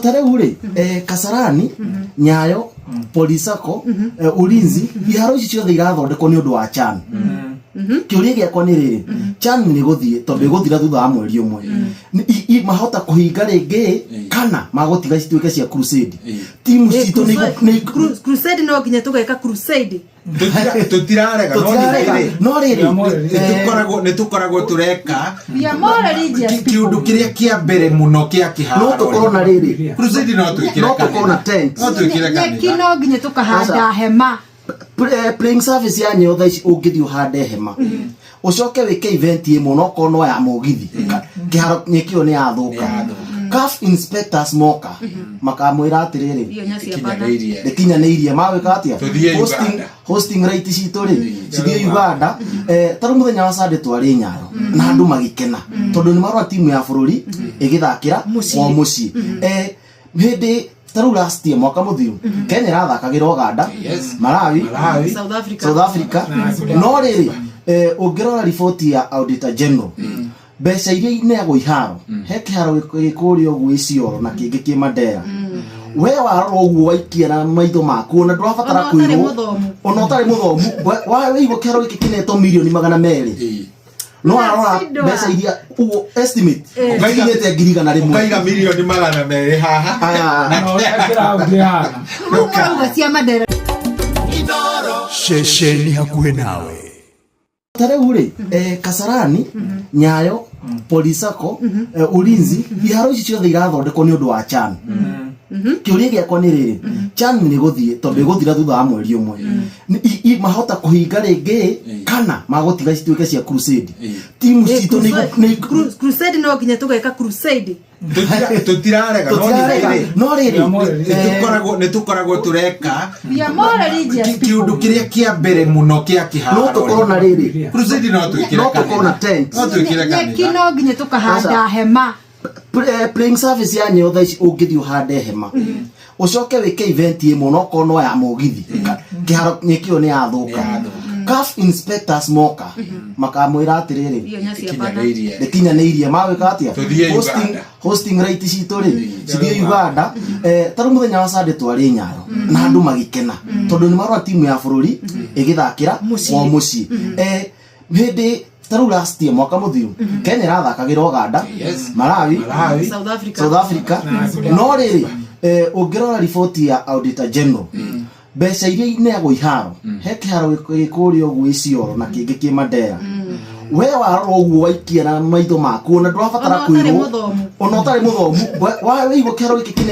Tarehe ri Kasarani, Nyayo, Polisako, Ulinzi, iharo ici ciothe irathondekwo ni undu wa Chan. Kiuria giakwa ni riri, Chan ni guthie tondu iguthira thutha wa mweri umwe. Mahota kuhinga ringi kana magutiga cituike cia crusade. Timu citu ni crusade no nginya tugeka crusade. Tutirarega no riri nitukoragwo tureka kiundu kiria kia mbere muno kia kiharo no tukorwo na riri crusade no twikire no tukorwo na tent no twikire kanitha no nginya tukahanda hema playing service ya nyo tha ici ungithi uhande hema ucoke wike event imwe no kono ya mugithi kiharo nyekio ni athuka CAF inspectors moka makamwira atiriri ndikinyaniirie mawika atia hosting right citu ri cithie Uganda taru muthenya wa Sunday twari Nyaro na andu magikena tondu ni marwa timu ya bururi igithakira o muci hindi taru last year mwaka muthiru Kenya rathakagira Uganda Malawi South Africa no riri ungirora report ya Auditor General mbeca iria ineagwo iharo he kiharo gikurio gwicioro na kingi ki Mandera we warora uguo waikia na maitho maku na ndurabatara kwirwo ona utari muthomu wa igwo kiharo giki kineto milioni 200 no arora mbeca iria uguo estimate ukaigite ngiriga na rimwe ukaiga milioni 200 haha no cia Mandera shesheni hakuhe nawe. Tarehe ri Kasarani, Nyayo, Polisako, Ulinzi, iharo ici ciothe irathondekwo ni undu wa Chan. Kiuria giakwa ni riri, Chan ni guthie tondu iguthira thutha wa mweri umwe. Mahota kuhinga ringi kana magutiga cituike cia crusade. Timu citu ni crusade no nginya tugeka crusade. Tutirarega no riri nitukoragwo tureka kiundu kiria kia mbere muno kia kiharo no tukorwo na riri crusade no twikire no tukorwo na tent no twikire kanitha no nginya tukahanda hema playing service ya nyo tha ici ungithi uhande hema ucoke wike event imwe no kono ya mugithi kiharo nyekio ni athuka CAF inspectors moka makamwira atiriri ndikinyaniirie mawika atia hosting right citu ri cithie Uganda taru muthenya wa Sunday twari Nyaro na andu magikena tondu ni marwa timu ya bururi igithakira o muci hindi taru last year mwaka muthiru Kenya rathakagira Uganda Malawi South Africa no riri ungirora report ya Auditor General mbeca iria ineagwo iharo he kiharo gikurio gwicioro na kingi ki Mandera we warora uguo waikia na maitho maku na ndurabatara kwirwo ona utari muthomu wa igwo kiharo giki